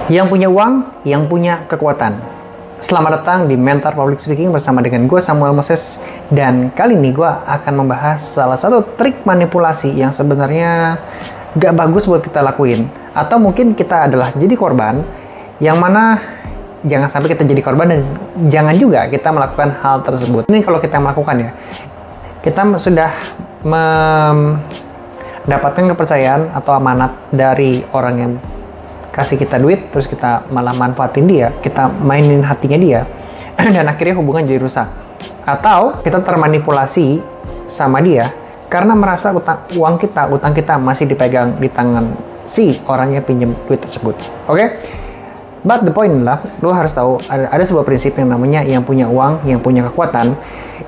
Yang punya uang, yang punya kekuatan. Selamat datang di Mentor Public Speaking bersama dengan gue Samuel Moses. Dan kali ini gue akan membahas salah satu trik manipulasi yang sebenarnya gak bagus buat kita lakuin. Atau mungkin kita adalah jadi korban, yang mana jangan sampai kita jadi korban dan jangan juga kita melakukan hal tersebut. Ini kalau kita melakukan ya, kita sudah mendapatkan kepercayaan atau amanat dari orang yang kasih kita duit, terus kita malah manfaatin dia, kita mainin hatinya dia, dan akhirnya hubungan jadi rusak. Atau kita termanipulasi sama dia karena merasa utang kita masih dipegang di tangan si orang yang pinjam duit tersebut. Oke? But the point adalah, lo harus tahu ada sebuah prinsip yang namanya yang punya uang, yang punya kekuatan.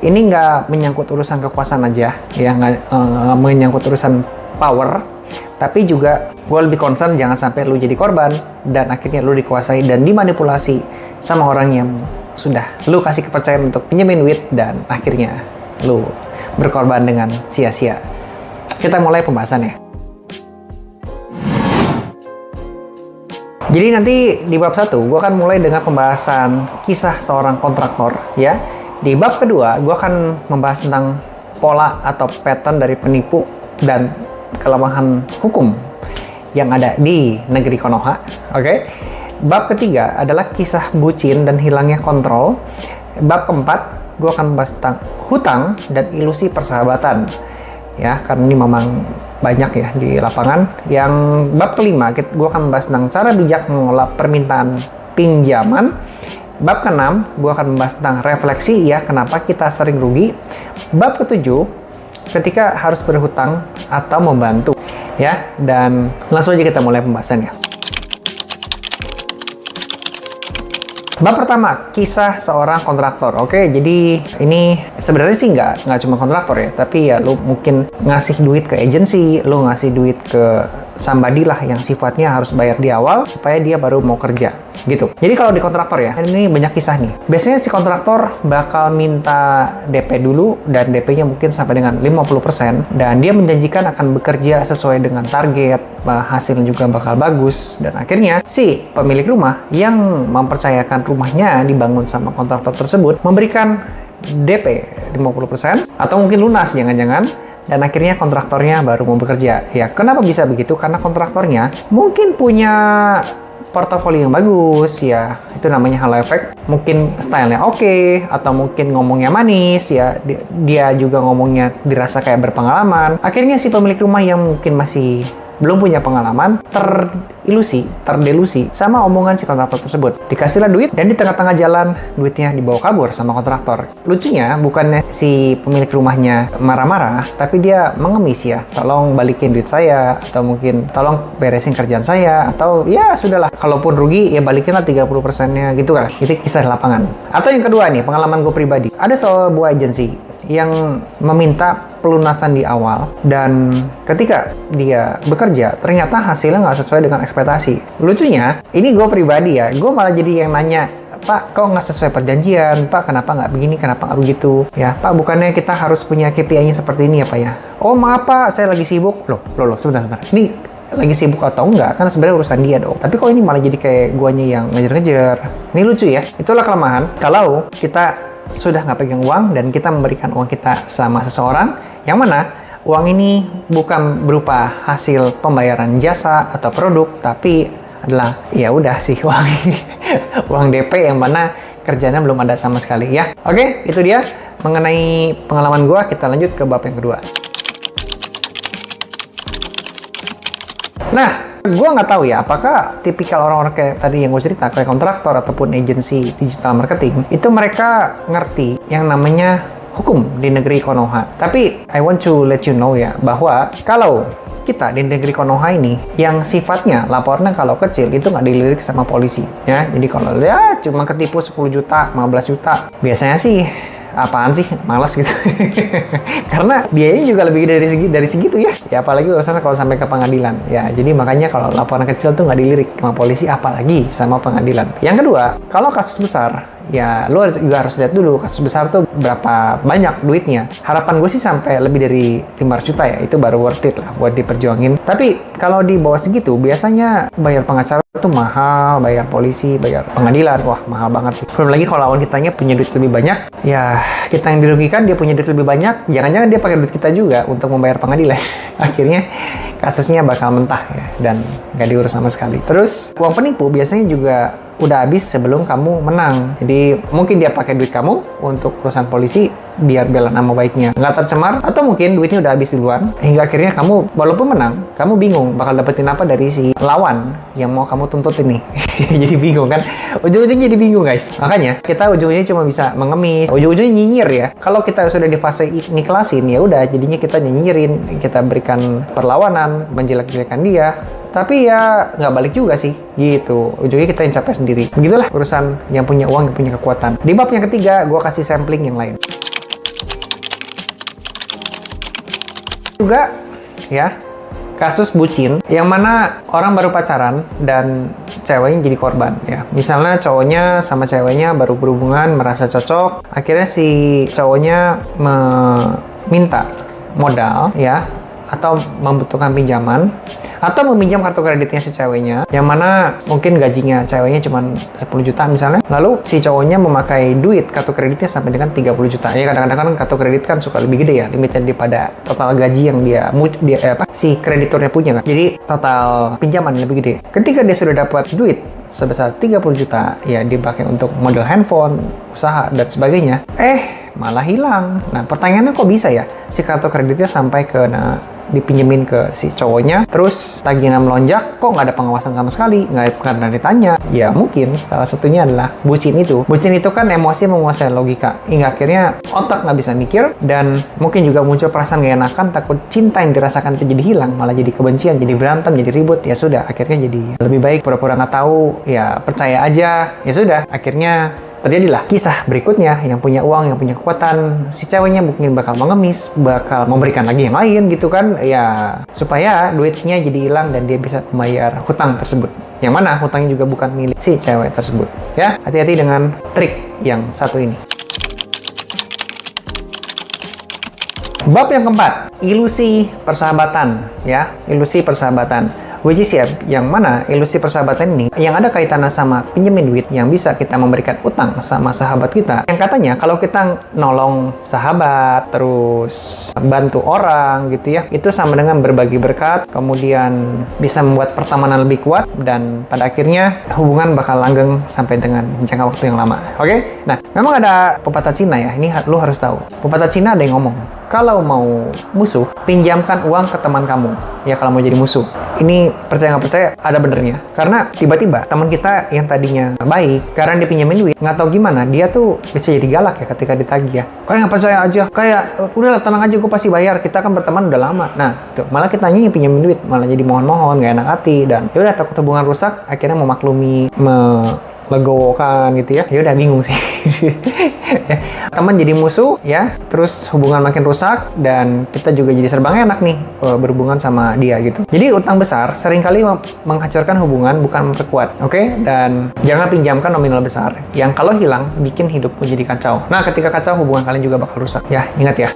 Ini nggak menyangkut urusan kekuasaan aja, ya nggak menyangkut urusan power. Tapi juga gue lebih concern jangan sampai lu jadi korban dan akhirnya lu dikuasai dan dimanipulasi sama orang yang sudah lu kasih kepercayaan untuk pinjemin duit dan akhirnya lu berkorban dengan sia-sia. Kita mulai pembahasannya. Jadi nanti di bab 1 gue akan mulai dengan pembahasan kisah seorang kontraktor ya. Di bab kedua gue akan membahas tentang pola atau pattern dari penipu dan kelemahan hukum yang ada di negeri Konoha. Oke. Bab ketiga adalah kisah bucin dan hilangnya kontrol. Bab keempat, gue akan membahas tentang hutang dan ilusi persahabatan. Ya, karena ini memang banyak ya di lapangan. Yang bab kelima, gue akan membahas tentang cara bijak mengelola permintaan pinjaman. Bab keenam, gue akan membahas tentang refleksi ya, kenapa kita sering rugi. Bab ketujuh, ketika harus berhutang atau membantu ya, dan langsung aja kita mulai pembahasannya. Bab pertama, kisah seorang kontraktor. Oke, jadi ini sebenarnya sih nggak cuma kontraktor ya, tapi ya lu mungkin ngasih duit ke agensi, lu ngasih duit ke somebody lah yang sifatnya harus bayar di awal supaya dia baru mau kerja gitu. Jadi kalau di kontraktor ya, ini banyak kisah nih. Biasanya si kontraktor bakal minta DP dulu dan DP-nya mungkin sampai dengan 50% dan dia menjanjikan akan bekerja sesuai dengan target, hasilnya juga bakal bagus dan akhirnya si pemilik rumah yang mempercayakan rumahnya dibangun sama kontraktor tersebut memberikan DP 50% atau mungkin lunas jangan-jangan. Dan akhirnya kontraktornya baru mau bekerja. Ya, kenapa bisa begitu? Karena kontraktornya mungkin punya portofolio yang bagus, ya. Itu namanya halo efek. Mungkin stylenya oke, atau mungkin ngomongnya manis, ya. Dia juga ngomongnya dirasa kayak berpengalaman. Akhirnya si pemilik rumah yang mungkin masih belum punya pengalaman, terdelusi sama omongan si kontraktor tersebut. Dikasihlah duit, dan di tengah-tengah jalan, duitnya dibawa kabur sama kontraktor. Lucunya, bukannya si pemilik rumahnya marah-marah, tapi dia mengemis ya, tolong balikin duit saya, atau mungkin tolong beresin kerjaan saya, atau ya sudahlah, kalaupun rugi, ya balikinlah 30%-nya gitu kan. Itu kisah di lapangan. Atau yang kedua nih, pengalaman gue pribadi. Ada sebuah agensi yang meminta pelunasan di awal dan ketika dia bekerja ternyata hasilnya nggak sesuai dengan ekspektasi. Lucunya, ini gue pribadi ya, gue malah jadi yang nanya, Pak, kok nggak sesuai perjanjian? Pak, kenapa nggak begini? Kenapa nggak begitu? Ya, Pak, bukannya kita harus punya KPI-nya seperti ini ya, Pak ya? Oh, maaf Pak, saya lagi sibuk. Loh, sebentar. Ini lagi sibuk atau enggak? Kan sebenarnya urusan dia dong. Tapi kok ini malah jadi kayak guanya yang ngejar-ngejar? Ini lucu ya. Itulah kelemahan. Kalau kita sudah nggak pegang uang dan kita memberikan uang kita sama seseorang yang mana uang ini bukan berupa hasil pembayaran jasa atau produk, tapi adalah ya udah sih uang uang DP yang mana kerjanya belum ada sama sekali ya. Oke, itu dia mengenai pengalaman gua. Kita lanjut ke bab yang kedua. Nah, gue nggak tahu ya, apakah tipikal orang-orang kayak tadi yang gue cerita, kayak kontraktor ataupun agensi digital marketing, itu mereka ngerti yang namanya hukum di negeri Konoha. Tapi, I want to let you know ya, bahwa kalau kita di negeri Konoha ini, yang sifatnya laporannya kalau kecil, itu nggak dilirik sama polisi. Ya, jadi kalau ya cuma ketipu 10 juta, 15 juta, biasanya sih apaan sih, malas gitu. Karena biayanya juga lebih dari segitu ya. Ya apalagi urusannya kalau sampai ke pengadilan. Ya jadi makanya kalau laporan kecil tuh nggak dilirik sama polisi, apalagi sama pengadilan. Yang kedua, kalau kasus besar ya lo juga harus lihat dulu kasus besar tuh berapa banyak duitnya. Harapan gue sih sampai lebih dari 500 juta ya, itu baru worth it lah buat diperjuangin. Tapi kalau di bawah segitu biasanya bayar pengacara itu mahal, bayar polisi, bayar pengadilan, wah mahal banget sih. Belum lagi kalau lawan kitanya punya duit lebih banyak, ya kita yang dirugikan, dia punya duit lebih banyak, jangan-jangan dia pakai duit kita juga untuk membayar pengadilan. Akhirnya kasusnya bakal mentah ya, dan nggak diurus sama sekali. Terus uang penipu biasanya juga udah habis sebelum kamu menang. Jadi mungkin dia pakai duit kamu untuk urusan polisi biar bela nama baiknya nggak tercemar, atau mungkin duitnya udah habis duluan hingga akhirnya kamu walaupun menang, kamu bingung bakal dapetin apa dari si lawan yang mau kamu tuntut ini. Jadi bingung kan, ujung-ujungnya jadi bingung guys. Makanya kita ujungnya cuma bisa mengemis, ujung-ujungnya nyinyir ya. Kalau kita sudah di fase nikhlasin, ya udah jadinya kita nyinyirin, kita berikan perlawanan, menjelek-jelekan dia. Tapi ya nggak balik juga sih, gitu. Ujungnya kita yang capek sendiri. Begitulah urusan yang punya uang, yang punya kekuatan. Di bab yang ketiga, gue kasih sampling yang lain. Juga, ya, kasus bucin, yang mana orang baru pacaran dan ceweknya jadi korban, ya. Misalnya cowoknya sama ceweknya baru berhubungan, merasa cocok, akhirnya si cowoknya meminta modal, ya, atau membutuhkan pinjaman, atau meminjam kartu kreditnya si ceweknya, yang mana mungkin gajinya ceweknya cuma 10 juta misalnya, lalu si cowoknya memakai duit kartu kreditnya sampai dengan 30 juta. Ya kadang-kadang kan kartu kredit kan suka lebih gede ya, limitnya daripada total gaji yang si kreditornya punya kan. Jadi total pinjaman lebih gede. Ketika dia sudah dapat duit sebesar 30 juta, ya dipakai untuk model handphone, usaha, dan sebagainya, malah hilang. Nah, pertanyaannya kok bisa ya si kartu kreditnya sampai ke dipinjemin ke si cowoknya, terus tagihan melonjak, kok nggak ada pengawasan sama sekali, nggak pernah ditanya. Ya mungkin salah satunya adalah bucin itu. Bucin itu kan emosi menguasai logika, hingga akhirnya otak nggak bisa mikir, dan mungkin juga muncul perasaan gak enakan, takut cinta yang dirasakan itu jadi hilang, malah jadi kebencian, jadi berantem, jadi ribut. Ya sudah, akhirnya jadi lebih baik pura-pura nggak tahu, ya percaya aja. Ya sudah, akhirnya terjadilah kisah berikutnya, yang punya uang, yang punya kekuatan, si ceweknya mungkin bakal mengemis, bakal memberikan lagi yang lain gitu kan, ya supaya duitnya jadi hilang dan dia bisa membayar hutang tersebut, yang mana hutangnya juga bukan milik si cewek tersebut. Ya, hati-hati dengan trik yang satu ini. Bab yang keempat, ilusi persahabatan, ya, ilusi persahabatan. Which is ya, yang mana ilusi persahabatan ini yang ada kaitannya sama pinjemin duit yang bisa kita memberikan utang sama sahabat kita. Yang katanya kalau kita nolong sahabat, terus bantu orang gitu ya, itu sama dengan berbagi berkat, kemudian bisa membuat pertemanan lebih kuat, dan pada akhirnya hubungan bakal langgeng sampai dengan jangka waktu yang lama. Oke? Nah, memang ada pepatah Cina ya, ini lu harus tahu. Pepatah Cina ada yang ngomong, kalau mau musuh, pinjamkan uang ke teman kamu. Ya kalau mau jadi musuh. Ini percaya nggak percaya, ada benernya. Karena tiba-tiba teman kita yang tadinya baik, karena dia pinjamin duit, nggak tahu gimana, dia tuh bisa jadi galak ya ketika ditagih ya. Kayak nggak percaya aja, kayak udah tenang aja, gue pasti bayar. Kita kan berteman udah lama. Nah, itu malah kita nanya pinjamin duit, malah jadi mohon-mohon, nggak enak hati, dan ya udah takut hubungan rusak, akhirnya memaklumi, legowokan gitu ya. Ya udah bingung sih. Ya, teman jadi musuh ya, terus hubungan makin rusak, dan kita juga jadi serba enak nih berhubungan sama dia gitu. Jadi utang besar seringkali menghancurkan hubungan, bukan memperkuat. Oke? Dan jangan pinjamkan nominal besar yang kalau hilang bikin hidupmu jadi kacau. Nah, ketika kacau hubungan kalian juga bakal rusak. Ya, ingat ya.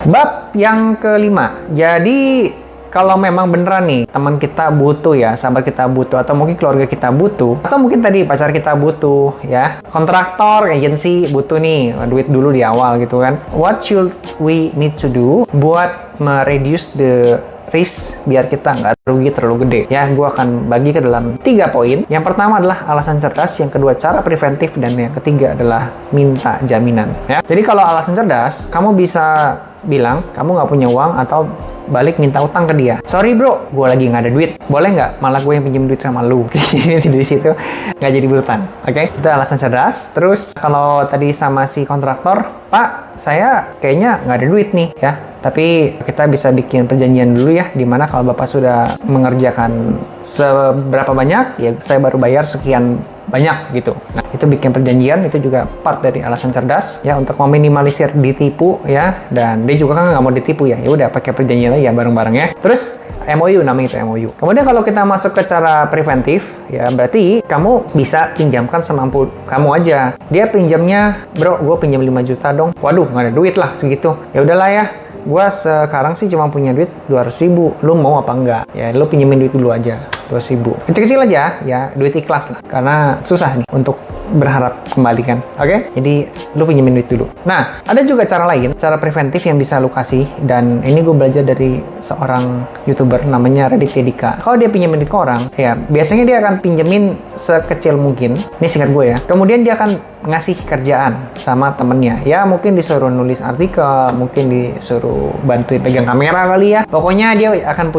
Bab yang kelima. Jadi kalau memang beneran nih teman kita butuh ya, sahabat kita butuh, atau mungkin keluarga kita butuh, atau mungkin tadi pacar kita butuh ya, kontraktor, agensi butuh nih duit dulu di awal gitu kan. What should we need to do buat mereduce the risk biar kita nggak rugi terlalu gede? Ya, gue akan bagi ke dalam 3 poin. Yang pertama adalah alasan cerdas, yang kedua cara preventif, dan yang ketiga adalah minta jaminan. Ya, jadi kalau alasan cerdas, kamu bisa bilang kamu nggak punya uang atau balik minta utang ke dia. Sorry bro, gue lagi nggak ada duit. Boleh nggak? Malah gue yang pinjam duit sama lu. Di situ nggak jadi berutang. Oke? Itu alasan cerdas. Terus kalau tadi sama si kontraktor, Pak, saya kayaknya nggak ada duit nih ya. Tapi kita bisa bikin perjanjian dulu ya, dimana kalau Bapak sudah mengerjakan seberapa banyak, ya saya baru bayar sekian banyak gitu. Nah, itu bikin perjanjian, itu juga part dari alasan cerdas ya, untuk meminimalisir ditipu ya, dan dia juga kan nggak mau ditipu ya. Ya udah pakai perjanjian aja bareng-bareng ya. Terus MOU namanya itu MOU. Kemudian kalau kita masuk ke cara preventif, ya berarti kamu bisa pinjamkan semampu kamu aja. Dia pinjamnya, bro, gue pinjam 5 juta dong. Waduh, nggak ada duit lah segitu. Ya udahlah ya, gue sekarang sih cuma punya duit 200.000. Lu mau apa enggak? Ya lu pinjemin duit dulu aja, 200.000. Kecil-kecil aja, ya duit ikhlas lah. Karena susah nih untuk berharap kembalikan. Oke? Jadi lu pinjemin duit dulu. Nah, ada juga cara lain, cara preventif yang bisa lu kasih. Dan ini gue belajar dari seorang YouTuber namanya Raditya Dika. Kalau dia pinjemin duit ke orang, ya biasanya dia akan pinjemin sekecil mungkin. Ini singkat gue ya. Kemudian dia akan ngasih kerjaan sama temennya. Ya mungkin disuruh nulis artikel, mungkin disuruh bantuin pegang kamera kali ya. Pokoknya dia akan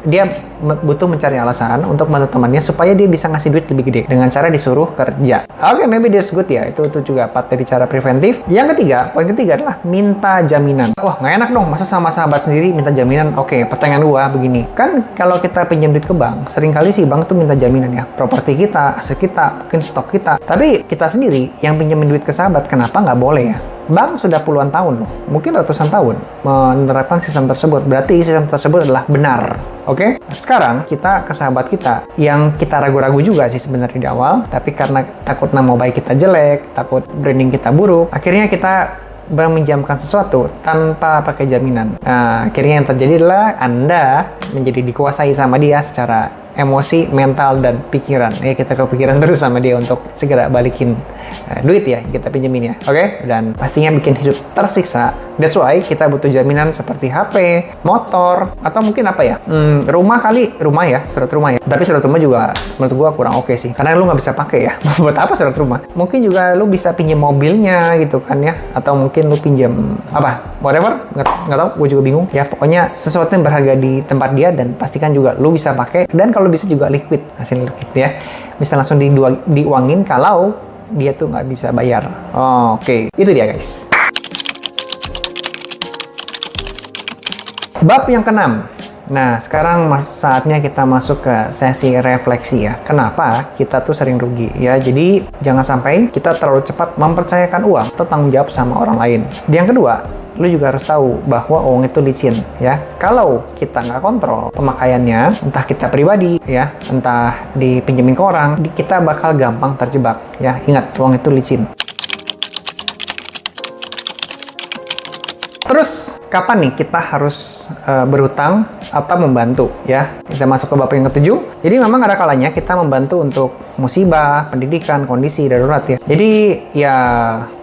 dia butuh mencari alasan untuk bantu temannya supaya dia bisa ngasih duit lebih gede dengan cara disuruh kerja. Oke, maybe that's good ya. Itu juga part dari cara preventif. Yang ketiga, poin ketiga adalah minta jaminan. Wah, nggak enak dong, masa sama sahabat sendiri minta jaminan. Oke, pertanyaan gua begini. Kan kalau kita pinjam duit ke bank, seringkali sih bank tuh minta jaminan ya. Properti kita, aset kita, mungkin stok kita. Tapi kita sendiri yang pinjemin duit ke sahabat, kenapa nggak boleh ya? Bank sudah puluhan tahun loh, mungkin ratusan tahun menerapkan sistem tersebut. Berarti sistem tersebut adalah benar. Oke? Sekarang kita ke sahabat kita yang kita ragu-ragu juga sih sebenarnya di awal, tapi karena takut nama baik kita jelek, takut branding kita buruk, akhirnya kita meminjamkan sesuatu tanpa pakai jaminan. Nah, akhirnya yang terjadi adalah Anda menjadi dikuasai sama dia secara emosi, mental, dan pikiran. Ya, kita kepikiran terus sama dia untuk segera balikin duit ya kita pinjemin ya. Oke? Dan pastinya bikin hidup tersiksa. That's why kita butuh jaminan seperti HP, motor, atau mungkin apa ya? Rumah kali, rumah ya, surat rumah ya. Tapi surat rumah juga menurut gua kurang oke sih. Karena lu nggak bisa pakai ya. Buat apa surat rumah? Mungkin juga lu bisa pinjam mobilnya gitu kan ya. Atau mungkin lu pinjam apa? Whatever. Nggak tahu, gua juga bingung. Ya pokoknya sesuatu yang berharga di tempat dia dan pastikan juga lu bisa pakai. Dan kalau bisa juga liquid, hasil liquid ya. Bisa langsung diuangin kalau dia tuh nggak bisa bayar. Oke. Itu dia guys. Bab yang keenam. Nah, sekarang saatnya kita masuk ke sesi refleksi ya. Kenapa kita tuh sering rugi ya? Jadi jangan sampai kita terlalu cepat mempercayakan uang atau tanggung jawab sama orang lain. Yang kedua, lu juga harus tahu bahwa uang itu licin ya. Kalau kita nggak kontrol pemakaiannya, entah kita pribadi ya, entah dipinjemin ke orang, kita bakal gampang terjebak ya. Ingat, uang itu licin. Terus kapan nih kita harus berhutang atau membantu ya? Kita masuk ke bab yang ketujuh. Jadi memang ada kalanya kita membantu untuk musibah, pendidikan, kondisi darurat ya. Jadi ya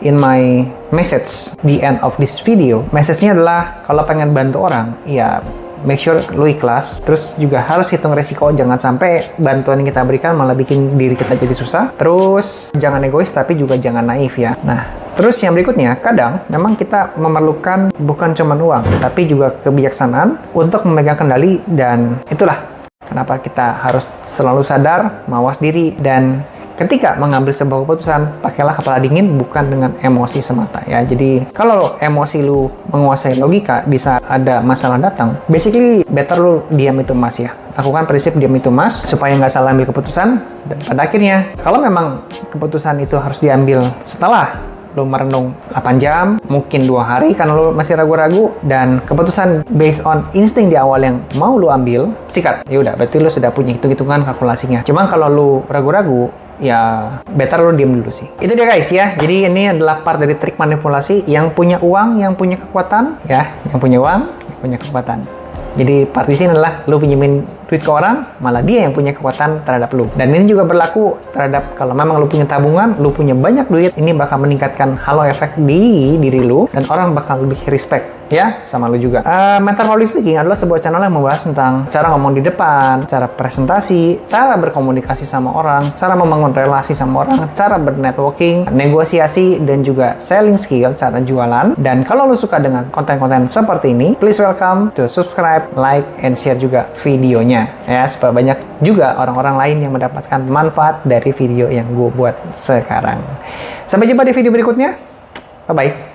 in my message the end of this video, message-nya adalah kalau pengen bantu orang, ya make sure lu ikhlas. Terus juga harus hitung resiko, jangan sampai bantuan yang kita berikan malah bikin diri kita jadi susah. Terus jangan egois tapi juga jangan naif ya. Nah, terus yang berikutnya, kadang memang kita memerlukan bukan cuma uang, tapi juga kebijaksanaan untuk memegang kendali, dan itulah kenapa kita harus selalu sadar, mawas diri, dan ketika mengambil sebuah keputusan, pakailah kepala dingin bukan dengan emosi semata ya. Jadi kalau emosi lu menguasai logika di saat ada masalah datang, basically better lu diam itu mas ya. Lakukan prinsip diam itu mas supaya nggak salah ambil keputusan, dan pada akhirnya kalau memang keputusan itu harus diambil setelah lu merenung 8 jam, mungkin 2 hari karena lu masih ragu-ragu, dan keputusan based on insting di awal yang mau lu ambil, sikat. Ya udah, berarti lu sudah punya hitung-hitungan kalkulasinya. Cuman kalau lu ragu-ragu, ya better lu diem dulu sih. Itu dia guys ya. Jadi ini adalah part dari trik manipulasi yang punya uang, yang punya kekuatan ya, yang punya uang, yang punya kekuatan. Jadi part di sini adalah lu pinjemin duit ke orang, malah dia yang punya kekuatan terhadap lu. Dan ini juga berlaku terhadap kalau memang lu punya tabungan, lu punya banyak duit, ini bakal meningkatkan halo efek di diri lu, dan orang bakal lebih respect ya sama lu juga. Mental Public Speaking adalah sebuah channel yang membahas tentang cara ngomong di depan, cara presentasi, cara berkomunikasi sama orang, cara membangun relasi sama orang, cara bernetworking, negosiasi, dan juga selling skill, cara jualan. Dan kalau lu suka dengan konten-konten seperti ini, please welcome to subscribe, like, and share juga videonya ya, supaya banyak juga orang-orang lain yang mendapatkan manfaat dari video yang gue buat sekarang. Sampai jumpa di video berikutnya. Bye-bye.